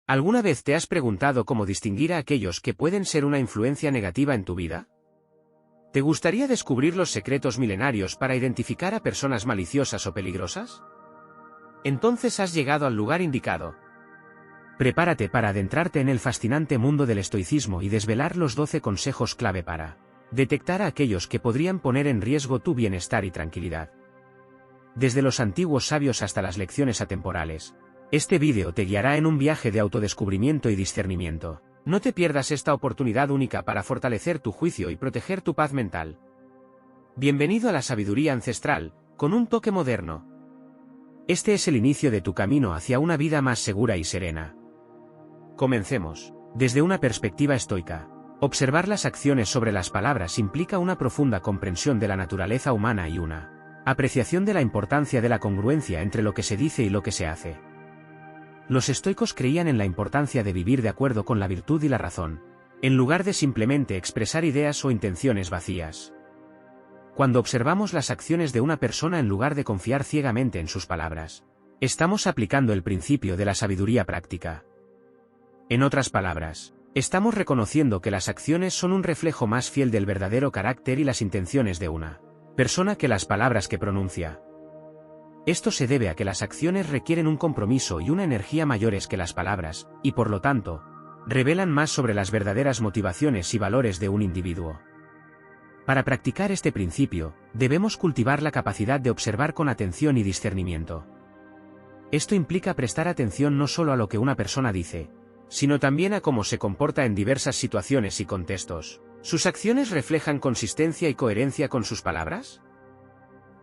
¿Alguna vez te has preguntado cómo distinguir a aquellos que pueden ser una influencia negativa en tu vida? ¿Te gustaría descubrir los secretos milenarios para identificar a personas maliciosas o peligrosas? Entonces has llegado al lugar indicado. Prepárate para adentrarte en el fascinante mundo del estoicismo y desvelar los 12 consejos clave para detectar a aquellos que podrían poner en riesgo tu bienestar y tranquilidad. Desde los antiguos sabios hasta las lecciones atemporales, este vídeo te guiará en un viaje de autodescubrimiento y discernimiento. No te pierdas esta oportunidad única para fortalecer tu juicio y proteger tu paz mental. Bienvenido a la sabiduría ancestral, con un toque moderno. Este es el inicio de tu camino hacia una vida más segura y serena. Comencemos. Desde una perspectiva estoica, observar las acciones sobre las palabras implica una profunda comprensión de la naturaleza humana y una apreciación de la importancia de la congruencia entre lo que se dice y lo que se hace. Los estoicos creían en la importancia de vivir de acuerdo con la virtud y la razón, en lugar de simplemente expresar ideas o intenciones vacías. Cuando observamos las acciones de una persona en lugar de confiar ciegamente en sus palabras, estamos aplicando el principio de la sabiduría práctica. En otras palabras, estamos reconociendo que las acciones son un reflejo más fiel del verdadero carácter y las intenciones de una persona que las palabras que pronuncia. Esto se debe a que las acciones requieren un compromiso y una energía mayores que las palabras, y por lo tanto, revelan más sobre las verdaderas motivaciones y valores de un individuo. Para practicar este principio, debemos cultivar la capacidad de observar con atención y discernimiento. Esto implica prestar atención no solo a lo que una persona dice, sino también a cómo se comporta en diversas situaciones y contextos. ¿Sus acciones reflejan consistencia y coherencia con sus palabras?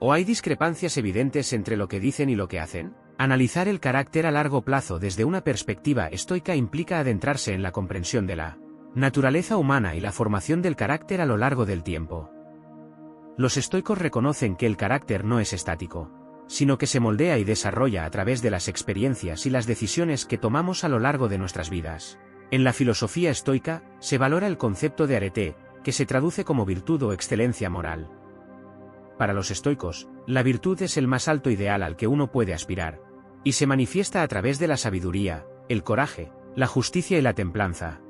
¿O hay discrepancias evidentes entre lo que dicen y lo que hacen? Analizar el carácter a largo plazo desde una perspectiva estoica implica adentrarse en la comprensión de la naturaleza humana y la formación del carácter a lo largo del tiempo. Los estoicos reconocen que el carácter no es estático, sino que se moldea y desarrolla a través de las experiencias y las decisiones que tomamos a lo largo de nuestras vidas. En la filosofía estoica, se valora el concepto de arete, que se traduce como virtud o excelencia moral. Para los estoicos, la virtud es el más alto ideal al que uno puede aspirar, y se manifiesta a través de la sabiduría, el coraje, la justicia y la templanza.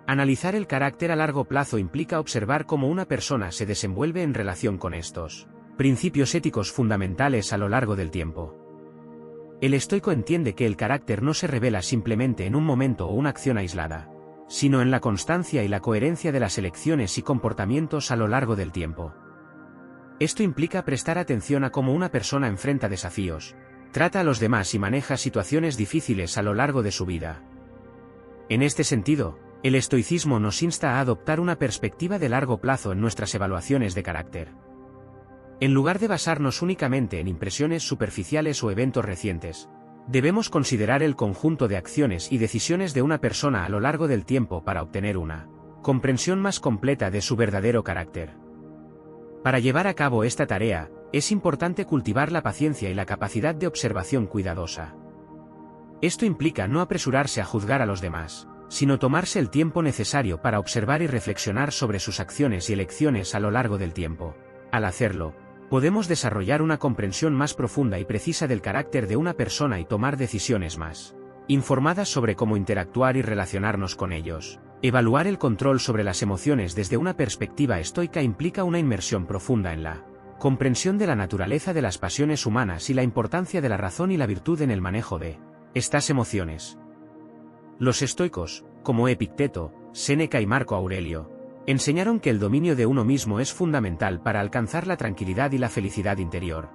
Analizar el carácter a largo plazo implica observar cómo una persona se desenvuelve en relación con estos principios éticos fundamentales a lo largo del tiempo. El estoico entiende que el carácter no se revela simplemente en un momento o una acción aislada, sino en la constancia y la coherencia de las elecciones y comportamientos a lo largo del tiempo. Esto implica prestar atención a cómo una persona enfrenta desafíos, trata a los demás y maneja situaciones difíciles a lo largo de su vida. En este sentido, el estoicismo nos insta a adoptar una perspectiva de largo plazo en nuestras evaluaciones de carácter. En lugar de basarnos únicamente en impresiones superficiales o eventos recientes, debemos considerar el conjunto de acciones y decisiones de una persona a lo largo del tiempo para obtener una comprensión más completa de su verdadero carácter. Para llevar a cabo esta tarea, es importante cultivar la paciencia y la capacidad de observación cuidadosa. Esto implica no apresurarse a juzgar a los demás, sino tomarse el tiempo necesario para observar y reflexionar sobre sus acciones y elecciones a lo largo del tiempo. Al hacerlo, podemos desarrollar una comprensión más profunda y precisa del carácter de una persona y tomar decisiones más informadas sobre cómo interactuar y relacionarnos con ellos. Evaluar el control sobre las emociones desde una perspectiva estoica implica una inmersión profunda en la comprensión de la naturaleza de las pasiones humanas y la importancia de la razón y la virtud en el manejo de estas emociones. Los estoicos, como Epicteto, Séneca y Marco Aurelio, enseñaron que el dominio de uno mismo es fundamental para alcanzar la tranquilidad y la felicidad interior.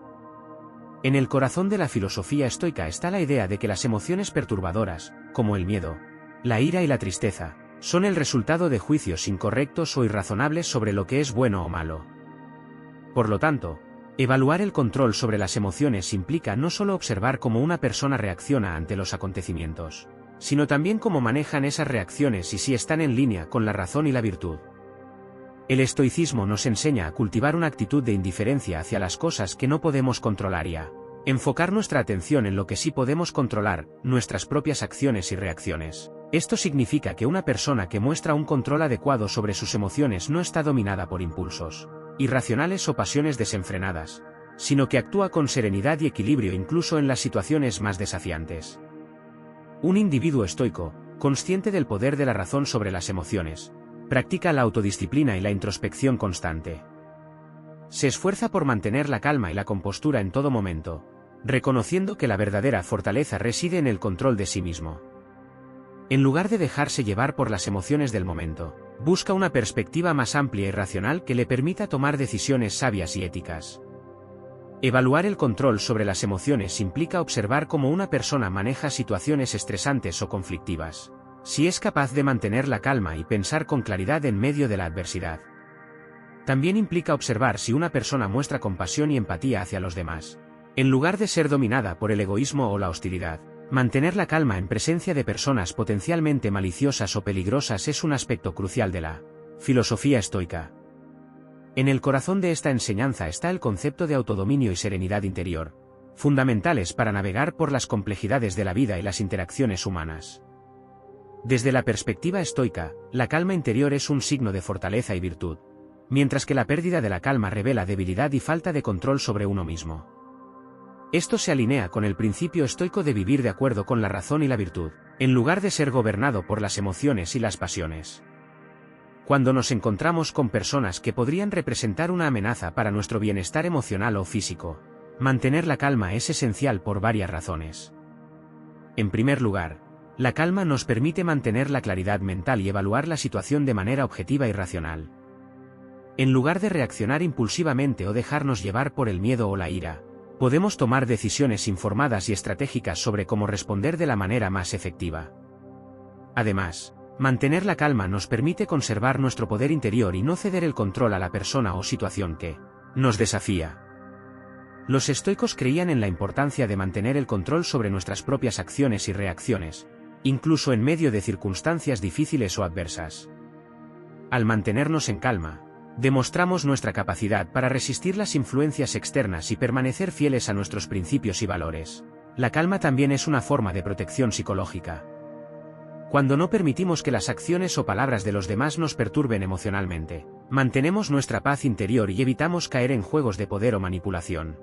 En el corazón de la filosofía estoica está la idea de que las emociones perturbadoras, como el miedo, la ira y la tristeza, son el resultado de juicios incorrectos o irrazonables sobre lo que es bueno o malo. Por lo tanto, evaluar el control sobre las emociones implica no solo observar cómo una persona reacciona ante los acontecimientos, sino también cómo manejan esas reacciones y si están en línea con la razón y la virtud. El estoicismo nos enseña a cultivar una actitud de indiferencia hacia las cosas que no podemos controlar y a enfocar nuestra atención en lo que sí podemos controlar, nuestras propias acciones y reacciones. Esto significa que una persona que muestra un control adecuado sobre sus emociones no está dominada por impulsos irracionales o pasiones desenfrenadas, sino que actúa con serenidad y equilibrio incluso en las situaciones más desafiantes. Un individuo estoico, consciente del poder de la razón sobre las emociones, practica la autodisciplina y la introspección constante. Se esfuerza por mantener la calma y la compostura en todo momento, reconociendo que la verdadera fortaleza reside en el control de sí mismo. En lugar de dejarse llevar por las emociones del momento, busca una perspectiva más amplia y racional que le permita tomar decisiones sabias y éticas. Evaluar el control sobre las emociones implica observar cómo una persona maneja situaciones estresantes o conflictivas, si es capaz de mantener la calma y pensar con claridad en medio de la adversidad. También implica observar si una persona muestra compasión y empatía hacia los demás, en lugar de ser dominada por el egoísmo o la hostilidad. Mantener la calma en presencia de personas potencialmente maliciosas o peligrosas es un aspecto crucial de la filosofía estoica. En el corazón de esta enseñanza está el concepto de autodominio y serenidad interior, fundamentales para navegar por las complejidades de la vida y las interacciones humanas. Desde la perspectiva estoica, la calma interior es un signo de fortaleza y virtud, mientras que la pérdida de la calma revela debilidad y falta de control sobre uno mismo. Esto se alinea con el principio estoico de vivir de acuerdo con la razón y la virtud, en lugar de ser gobernado por las emociones y las pasiones. Cuando nos encontramos con personas que podrían representar una amenaza para nuestro bienestar emocional o físico, mantener la calma es esencial por varias razones. En primer lugar, la calma nos permite mantener la claridad mental y evaluar la situación de manera objetiva y racional. En lugar de reaccionar impulsivamente o dejarnos llevar por el miedo o la ira, podemos tomar decisiones informadas y estratégicas sobre cómo responder de la manera más efectiva. Además, mantener la calma nos permite conservar nuestro poder interior y no ceder el control a la persona o situación que nos desafía. Los estoicos creían en la importancia de mantener el control sobre nuestras propias acciones y reacciones, incluso en medio de circunstancias difíciles o adversas. Al mantenernos en calma, demostramos nuestra capacidad para resistir las influencias externas y permanecer fieles a nuestros principios y valores. La calma también es una forma de protección psicológica. Cuando no permitimos que las acciones o palabras de los demás nos perturben emocionalmente, mantenemos nuestra paz interior y evitamos caer en juegos de poder o manipulación.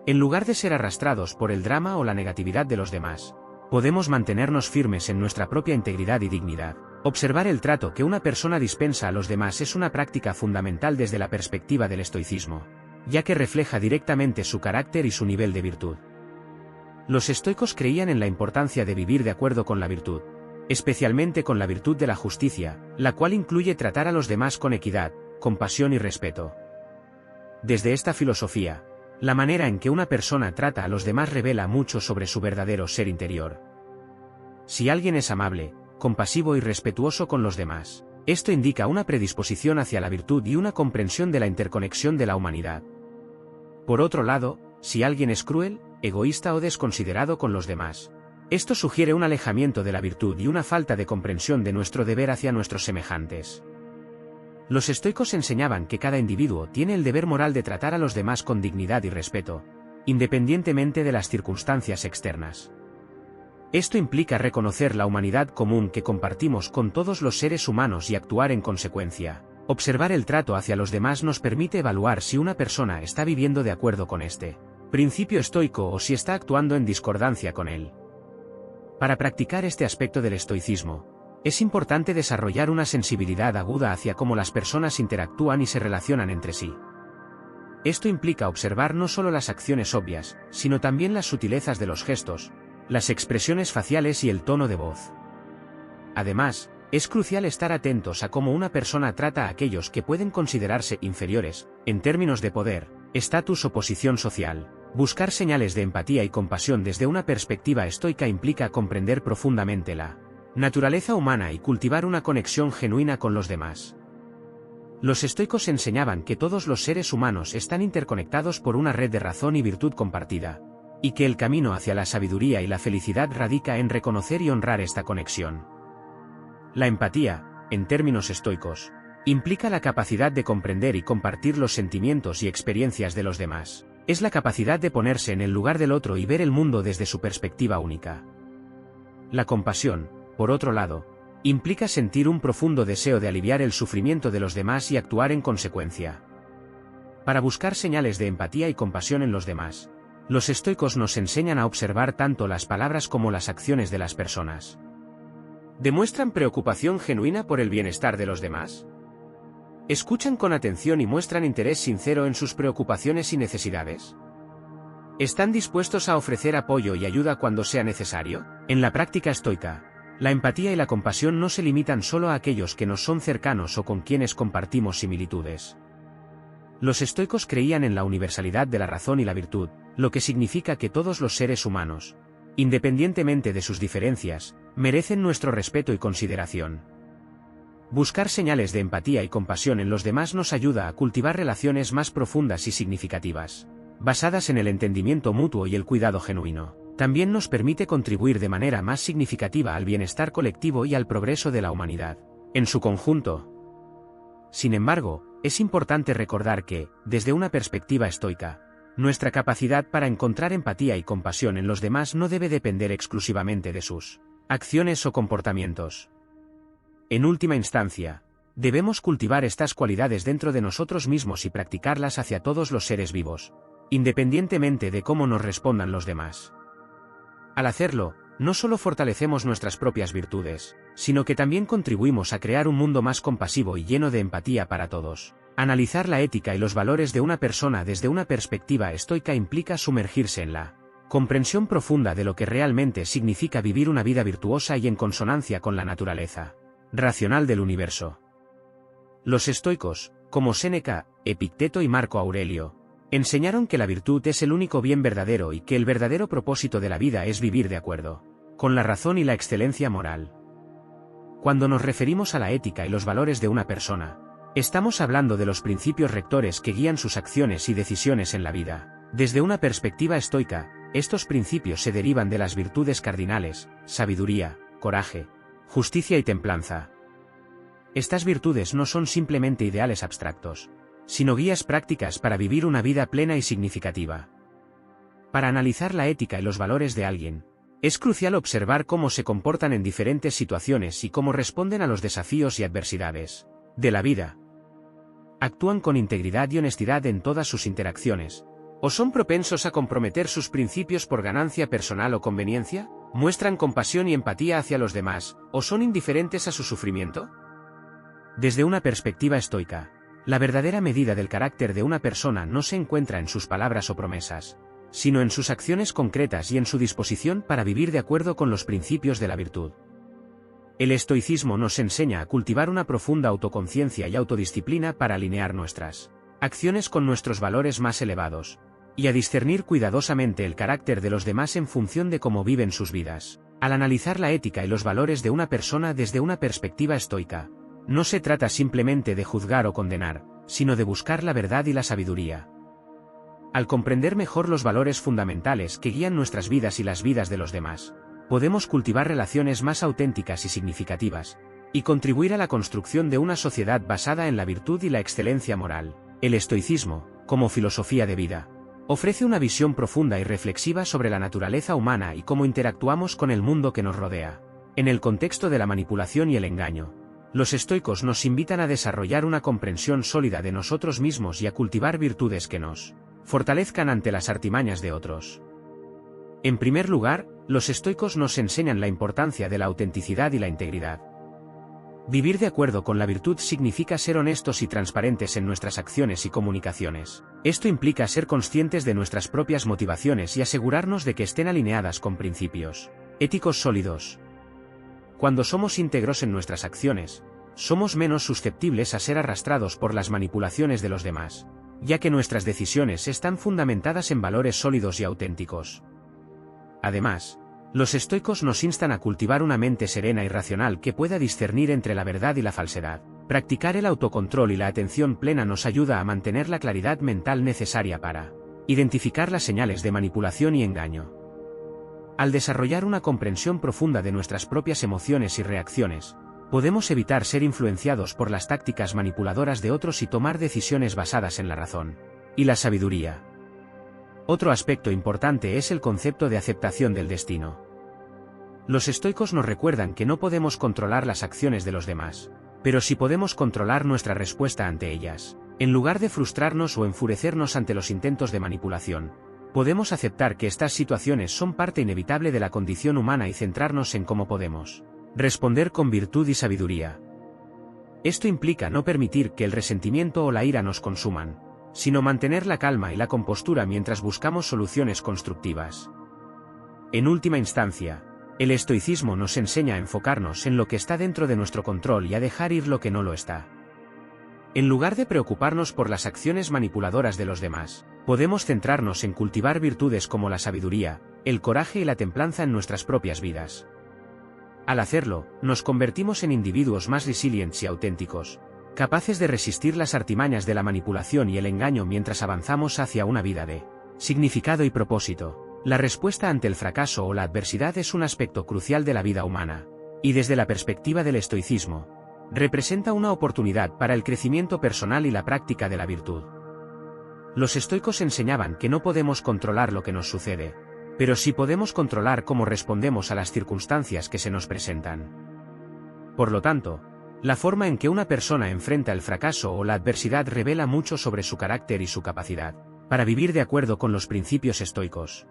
En lugar de ser arrastrados por el drama o la negatividad de los demás, podemos mantenernos firmes en nuestra propia integridad y dignidad. Observar el trato que una persona dispensa a los demás es una práctica fundamental desde la perspectiva del estoicismo, ya que refleja directamente su carácter y su nivel de virtud. Los estoicos creían en la importancia de vivir de acuerdo con la virtud, especialmente con la virtud de la justicia, la cual incluye tratar a los demás con equidad, compasión y respeto. Desde esta filosofía, la manera en que una persona trata a los demás revela mucho sobre su verdadero ser interior. Si alguien es amable, compasivo y respetuoso con los demás, esto indica una predisposición hacia la virtud y una comprensión de la interconexión de la humanidad. Por otro lado, si alguien es cruel, egoísta o desconsiderado con los demás, esto sugiere un alejamiento de la virtud y una falta de comprensión de nuestro deber hacia nuestros semejantes. Los estoicos enseñaban que cada individuo tiene el deber moral de tratar a los demás con dignidad y respeto, independientemente de las circunstancias externas. Esto implica reconocer la humanidad común que compartimos con todos los seres humanos y actuar en consecuencia. Observar el trato hacia los demás nos permite evaluar si una persona está viviendo de acuerdo con este principio estoico o si está actuando en discordancia con él. Para practicar este aspecto del estoicismo, es importante desarrollar una sensibilidad aguda hacia cómo las personas interactúan y se relacionan entre sí. Esto implica observar no solo las acciones obvias, sino también las sutilezas de los gestos, las expresiones faciales y el tono de voz. Además, es crucial estar atentos a cómo una persona trata a aquellos que pueden considerarse inferiores, en términos de poder, estatus o posición social. Buscar señales de empatía y compasión desde una perspectiva estoica implica comprender profundamente la naturaleza humana y cultivar una conexión genuina con los demás. Los estoicos enseñaban que todos los seres humanos están interconectados por una red de razón y virtud compartida, y que el camino hacia la sabiduría y la felicidad radica en reconocer y honrar esta conexión. La empatía, en términos estoicos, implica la capacidad de comprender y compartir los sentimientos y experiencias de los demás. Es la capacidad de ponerse en el lugar del otro y ver el mundo desde su perspectiva única. La compasión, por otro lado, implica sentir un profundo deseo de aliviar el sufrimiento de los demás y actuar en consecuencia. Para buscar señales de empatía y compasión en los demás, Los estoicos nos enseñan a observar tanto las palabras como las acciones de las personas. ¿Demuestran preocupación genuina por el bienestar de los demás? ¿Escuchan con atención y muestran interés sincero en sus preocupaciones y necesidades? ¿Están dispuestos a ofrecer apoyo y ayuda cuando sea necesario? En la práctica estoica, la empatía y la compasión no se limitan solo a aquellos que nos son cercanos o con quienes compartimos similitudes. Los estoicos creían en la universalidad de la razón y la virtud, lo que significa que todos los seres humanos, independientemente de sus diferencias, merecen nuestro respeto y consideración. Buscar señales de empatía y compasión en los demás nos ayuda a cultivar relaciones más profundas y significativas, basadas en el entendimiento mutuo y el cuidado genuino. También nos permite contribuir de manera más significativa al bienestar colectivo y al progreso de la humanidad, en su conjunto. Sin embargo, es importante recordar que, desde una perspectiva estoica, nuestra capacidad para encontrar empatía y compasión en los demás no debe depender exclusivamente de sus acciones o comportamientos. En última instancia, debemos cultivar estas cualidades dentro de nosotros mismos y practicarlas hacia todos los seres vivos, independientemente de cómo nos respondan los demás. Al hacerlo, no solo fortalecemos nuestras propias virtudes, sino que también contribuimos a crear un mundo más compasivo y lleno de empatía para todos. Analizar la ética y los valores de una persona desde una perspectiva estoica implica sumergirse en la comprensión profunda de lo que realmente significa vivir una vida virtuosa y en consonancia con la naturaleza racional del universo. Los estoicos, como Séneca, Epicteto y Marco Aurelio, enseñaron que la virtud es el único bien verdadero y que el verdadero propósito de la vida es vivir de acuerdo con la razón y la excelencia moral. Cuando nos referimos a la ética y los valores de una persona, estamos hablando de los principios rectores que guían sus acciones y decisiones en la vida. Desde una perspectiva estoica, estos principios se derivan de las virtudes cardinales: sabiduría, coraje, justicia y templanza. Estas virtudes no son simplemente ideales abstractos, sino guías prácticas para vivir una vida plena y significativa. Para analizar la ética y los valores de alguien, es crucial observar cómo se comportan en diferentes situaciones y cómo responden a los desafíos y adversidades de la vida. ¿Actúan con integridad y honestidad en todas sus interacciones? ¿O son propensos a comprometer sus principios por ganancia personal o conveniencia? ¿Muestran compasión y empatía hacia los demás, o son indiferentes a su sufrimiento? Desde una perspectiva estoica, la verdadera medida del carácter de una persona no se encuentra en sus palabras o promesas, sino en sus acciones concretas y en su disposición para vivir de acuerdo con los principios de la virtud. El estoicismo nos enseña a cultivar una profunda autoconciencia y autodisciplina para alinear nuestras acciones con nuestros valores más elevados, y a discernir cuidadosamente el carácter de los demás en función de cómo viven sus vidas. Al analizar la ética y los valores de una persona desde una perspectiva estoica, no se trata simplemente de juzgar o condenar, sino de buscar la verdad y la sabiduría. Al comprender mejor los valores fundamentales que guían nuestras vidas y las vidas de los demás, podemos cultivar relaciones más auténticas y significativas, y contribuir a la construcción de una sociedad basada en la virtud y la excelencia moral. El estoicismo, como filosofía de vida, ofrece una visión profunda y reflexiva sobre la naturaleza humana y cómo interactuamos con el mundo que nos rodea. En el contexto de la manipulación y el engaño, los estoicos nos invitan a desarrollar una comprensión sólida de nosotros mismos y a cultivar virtudes que nos fortalezcan ante las artimañas de otros. En primer lugar, los estoicos nos enseñan la importancia de la autenticidad y la integridad. Vivir de acuerdo con la virtud significa ser honestos y transparentes en nuestras acciones y comunicaciones. Esto implica ser conscientes de nuestras propias motivaciones y asegurarnos de que estén alineadas con principios éticos sólidos. Cuando somos íntegros en nuestras acciones, somos menos susceptibles a ser arrastrados por las manipulaciones de los demás, ya que nuestras decisiones están fundamentadas en valores sólidos y auténticos. Además, los estoicos nos instan a cultivar una mente serena y racional que pueda discernir entre la verdad y la falsedad. Practicar el autocontrol y la atención plena nos ayuda a mantener la claridad mental necesaria para identificar las señales de manipulación y engaño. Al desarrollar una comprensión profunda de nuestras propias emociones y reacciones, podemos evitar ser influenciados por las tácticas manipuladoras de otros y tomar decisiones basadas en la razón y la sabiduría. Otro aspecto importante es el concepto de aceptación del destino. Los estoicos nos recuerdan que no podemos controlar las acciones de los demás, pero sí podemos controlar nuestra respuesta ante ellas. En lugar de frustrarnos o enfurecernos ante los intentos de manipulación, Podemos aceptar que estas situaciones son parte inevitable de la condición humana y centrarnos en cómo podemos responder con virtud y sabiduría. Esto implica no permitir que el resentimiento o la ira nos consuman, sino mantener la calma y la compostura mientras buscamos soluciones constructivas. En última instancia, el estoicismo nos enseña a enfocarnos en lo que está dentro de nuestro control y a dejar ir lo que no lo está. En lugar de preocuparnos por las acciones manipuladoras de los demás, podemos centrarnos en cultivar virtudes como la sabiduría, el coraje y la templanza en nuestras propias vidas. Al hacerlo, nos convertimos en individuos más resilientes y auténticos, capaces de resistir las artimañas de la manipulación y el engaño mientras avanzamos hacia una vida de significado y propósito. La respuesta ante el fracaso o la adversidad es un aspecto crucial de la vida humana, y desde la perspectiva del estoicismo, representa una oportunidad para el crecimiento personal y la práctica de la virtud. Los estoicos enseñaban que no podemos controlar lo que nos sucede, pero sí podemos controlar cómo respondemos a las circunstancias que se nos presentan. Por lo tanto, la forma en que una persona enfrenta el fracaso o la adversidad revela mucho sobre su carácter y su capacidad para vivir de acuerdo con los principios estoicos.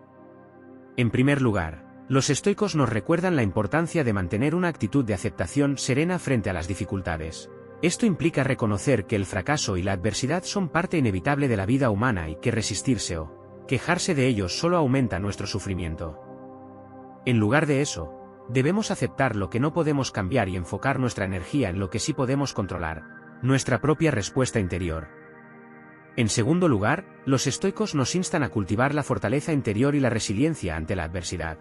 En primer lugar, los estoicos nos recuerdan la importancia de mantener una actitud de aceptación serena frente a las dificultades. Esto implica reconocer que el fracaso y la adversidad son parte inevitable de la vida humana y que resistirse o quejarse de ellos solo aumenta nuestro sufrimiento. En lugar de eso, debemos aceptar lo que no podemos cambiar y enfocar nuestra energía en lo que sí podemos controlar, nuestra propia respuesta interior. En segundo lugar, los estoicos nos instan a cultivar la fortaleza interior y la resiliencia ante la adversidad.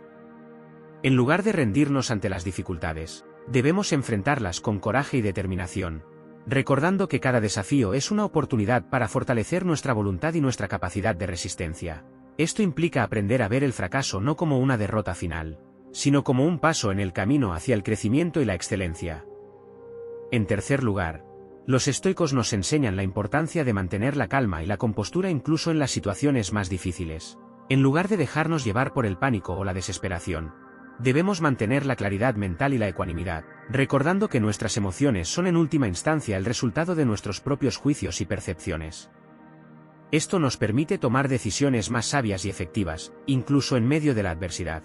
En lugar de rendirnos ante las dificultades, debemos enfrentarlas con coraje y determinación, recordando que cada desafío es una oportunidad para fortalecer nuestra voluntad y nuestra capacidad de resistencia. Esto implica aprender a ver el fracaso no como una derrota final, sino como un paso en el camino hacia el crecimiento y la excelencia. En tercer lugar, los estoicos nos enseñan la importancia de mantener la calma y la compostura incluso en las situaciones más difíciles. En lugar de dejarnos llevar por el pánico o la desesperación, debemos mantener la claridad mental y la ecuanimidad, recordando que nuestras emociones son en última instancia el resultado de nuestros propios juicios y percepciones. Esto nos permite tomar decisiones más sabias y efectivas, incluso en medio de la adversidad.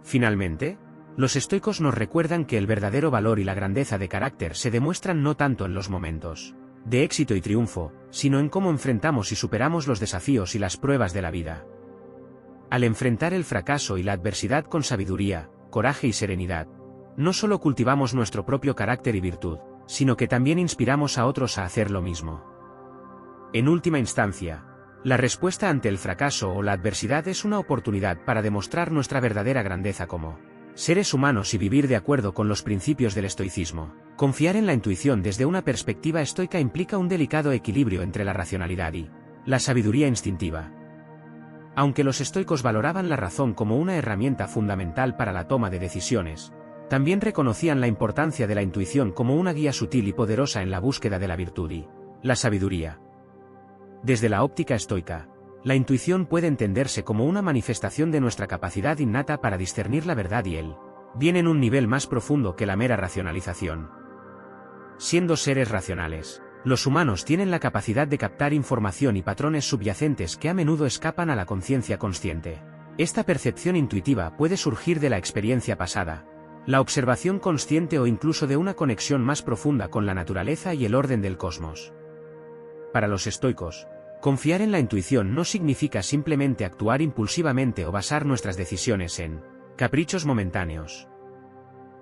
Finalmente, los estoicos nos recuerdan que el verdadero valor y la grandeza de carácter se demuestran no tanto en los momentos de éxito y triunfo, sino en cómo enfrentamos y superamos los desafíos y las pruebas de la vida. Al enfrentar el fracaso y la adversidad con sabiduría, coraje y serenidad, no solo cultivamos nuestro propio carácter y virtud, sino que también inspiramos a otros a hacer lo mismo. En última instancia, la respuesta ante el fracaso o la adversidad es una oportunidad para demostrar nuestra verdadera grandeza como seres humanos y vivir de acuerdo con los principios del estoicismo. Confiar en la intuición desde una perspectiva estoica implica un delicado equilibrio entre la racionalidad y la sabiduría instintiva. Aunque los estoicos valoraban la razón como una herramienta fundamental para la toma de decisiones, también reconocían la importancia de la intuición como una guía sutil y poderosa en la búsqueda de la virtud y la sabiduría. Desde la óptica estoica, la intuición puede entenderse como una manifestación de nuestra capacidad innata para discernir la verdad y el bien en un nivel más profundo que la mera racionalización. Siendo seres racionales, los humanos tienen la capacidad de captar información y patrones subyacentes que a menudo escapan a la conciencia consciente. Esta percepción intuitiva puede surgir de la experiencia pasada, la observación consciente o incluso de una conexión más profunda con la naturaleza y el orden del cosmos. Para los estoicos, confiar en la intuición no significa simplemente actuar impulsivamente o basar nuestras decisiones en caprichos momentáneos.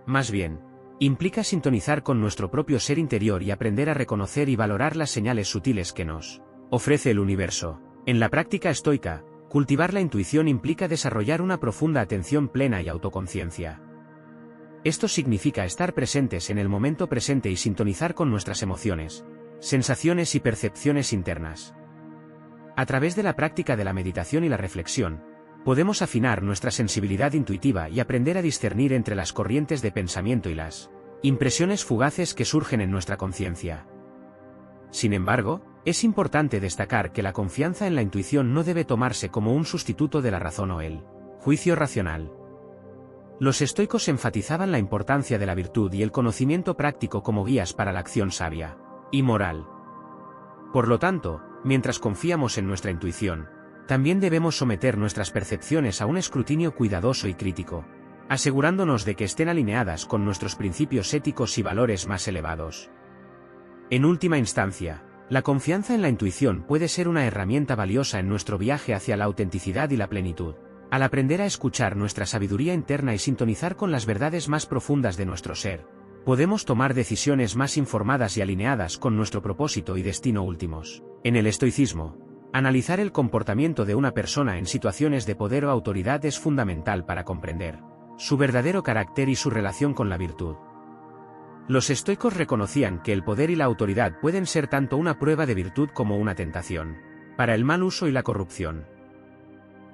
Más bien, implica sintonizar con nuestro propio ser interior y aprender a reconocer y valorar las señales sutiles que nos ofrece el universo. En la práctica estoica, cultivar la intuición implica desarrollar una profunda atención plena y autoconciencia. Esto significa estar presentes en el momento presente y sintonizar con nuestras emociones, sensaciones y percepciones internas. A través de la práctica de la meditación y la reflexión, podemos afinar nuestra sensibilidad intuitiva y aprender a discernir entre las corrientes de pensamiento y las impresiones fugaces que surgen en nuestra conciencia. Sin embargo, es importante destacar que la confianza en la intuición no debe tomarse como un sustituto de la razón o el juicio racional. Los estoicos enfatizaban la importancia de la virtud y el conocimiento práctico como guías para la acción sabia y moral. Por lo tanto, mientras confiamos en nuestra intuición, También debemos someter nuestras percepciones a un escrutinio cuidadoso y crítico, asegurándonos de que estén alineadas con nuestros principios éticos y valores más elevados. En última instancia, la confianza en la intuición puede ser una herramienta valiosa en nuestro viaje hacia la autenticidad y la plenitud. Al aprender a escuchar nuestra sabiduría interna y sintonizar con las verdades más profundas de nuestro ser, podemos tomar decisiones más informadas y alineadas con nuestro propósito y destino últimos. En el estoicismo, analizar el comportamiento de una persona en situaciones de poder o autoridad es fundamental para comprender su verdadero carácter y su relación con la virtud. Los estoicos reconocían que el poder y la autoridad pueden ser tanto una prueba de virtud como una tentación para el mal uso y la corrupción.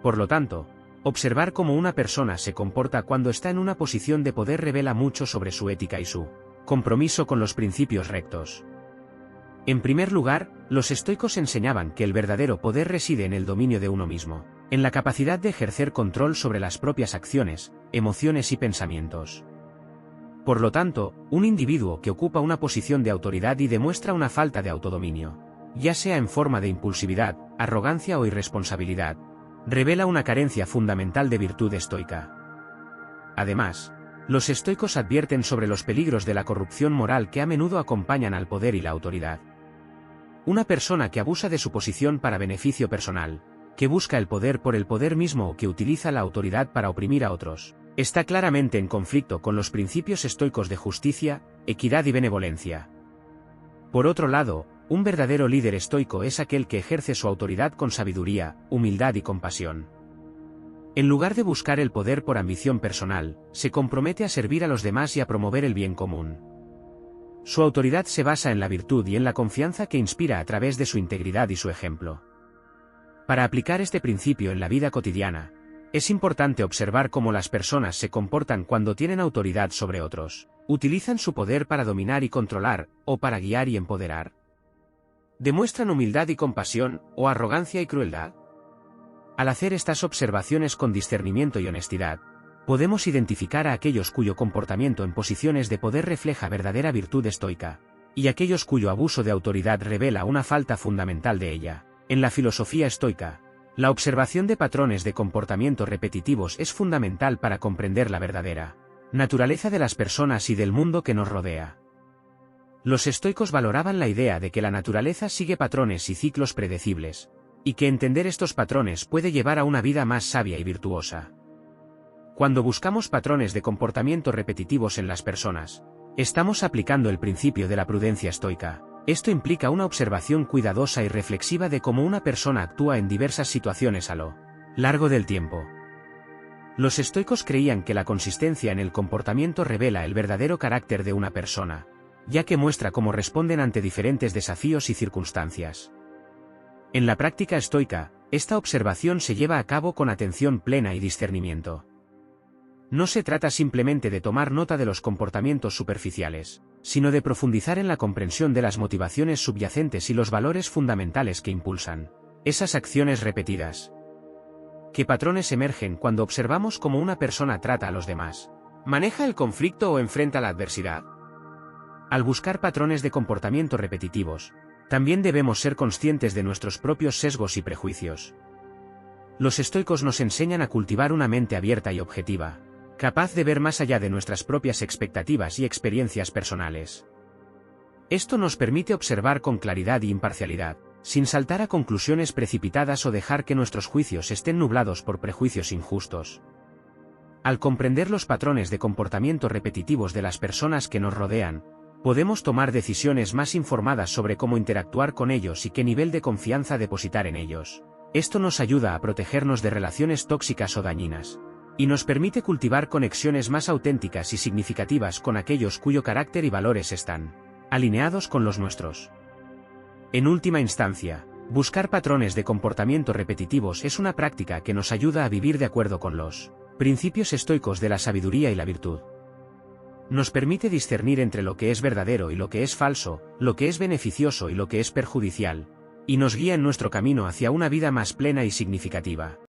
Por lo tanto, observar cómo una persona se comporta cuando está en una posición de poder revela mucho sobre su ética y su compromiso con los principios rectos. En primer lugar, los estoicos enseñaban que el verdadero poder reside en el dominio de uno mismo, en la capacidad de ejercer control sobre las propias acciones, emociones y pensamientos. Por lo tanto, un individuo que ocupa una posición de autoridad y demuestra una falta de autodominio, ya sea en forma de impulsividad, arrogancia o irresponsabilidad, revela una carencia fundamental de virtud estoica. Además, los estoicos advierten sobre los peligros de la corrupción moral que a menudo acompañan al poder y la autoridad. Una persona que abusa de su posición para beneficio personal, que busca el poder por el poder mismo o que utiliza la autoridad para oprimir a otros, está claramente en conflicto con los principios estoicos de justicia, equidad y benevolencia. Por otro lado, un verdadero líder estoico es aquel que ejerce su autoridad con sabiduría, humildad y compasión. En lugar de buscar el poder por ambición personal, se compromete a servir a los demás y a promover el bien común. Su autoridad se basa en la virtud y en la confianza que inspira a través de su integridad y su ejemplo. Para aplicar este principio en la vida cotidiana, es importante observar cómo las personas se comportan cuando tienen autoridad sobre otros. ¿Utilizan su poder para dominar y controlar, o para guiar y empoderar? ¿Demuestran humildad y compasión, o arrogancia y crueldad? Al hacer estas observaciones con discernimiento y honestidad, podemos identificar a aquellos cuyo comportamiento en posiciones de poder refleja verdadera virtud estoica, y aquellos cuyo abuso de autoridad revela una falta fundamental de ella. En la filosofía estoica, la observación de patrones de comportamiento repetitivos es fundamental para comprender la verdadera naturaleza de las personas y del mundo que nos rodea. Los estoicos valoraban la idea de que la naturaleza sigue patrones y ciclos predecibles, y que entender estos patrones puede llevar a una vida más sabia y virtuosa. Cuando buscamos patrones de comportamiento repetitivos en las personas, estamos aplicando el principio de la prudencia estoica. Esto implica una observación cuidadosa y reflexiva de cómo una persona actúa en diversas situaciones a lo largo del tiempo. Los estoicos creían que la consistencia en el comportamiento revela el verdadero carácter de una persona, ya que muestra cómo responden ante diferentes desafíos y circunstancias. En la práctica estoica, esta observación se lleva a cabo con atención plena y discernimiento. No se trata simplemente de tomar nota de los comportamientos superficiales, sino de profundizar en la comprensión de las motivaciones subyacentes y los valores fundamentales que impulsan esas acciones repetidas. ¿Qué patrones emergen cuando observamos cómo una persona trata a los demás? ¿Maneja el conflicto o enfrenta la adversidad? Al buscar patrones de comportamiento repetitivos, también debemos ser conscientes de nuestros propios sesgos y prejuicios. Los estoicos nos enseñan a cultivar una mente abierta y objetiva, capaz de ver más allá de nuestras propias expectativas y experiencias personales. Esto nos permite observar con claridad y imparcialidad, sin saltar a conclusiones precipitadas o dejar que nuestros juicios estén nublados por prejuicios injustos. Al comprender los patrones de comportamiento repetitivos de las personas que nos rodean, podemos tomar decisiones más informadas sobre cómo interactuar con ellos y qué nivel de confianza depositar en ellos. Esto nos ayuda a protegernos de relaciones tóxicas o dañinas, y nos permite cultivar conexiones más auténticas y significativas con aquellos cuyo carácter y valores están alineados con los nuestros. En última instancia, buscar patrones de comportamiento repetitivos es una práctica que nos ayuda a vivir de acuerdo con los principios estoicos de la sabiduría y la virtud. Nos permite discernir entre lo que es verdadero y lo que es falso, lo que es beneficioso y lo que es perjudicial, y nos guía en nuestro camino hacia una vida más plena y significativa.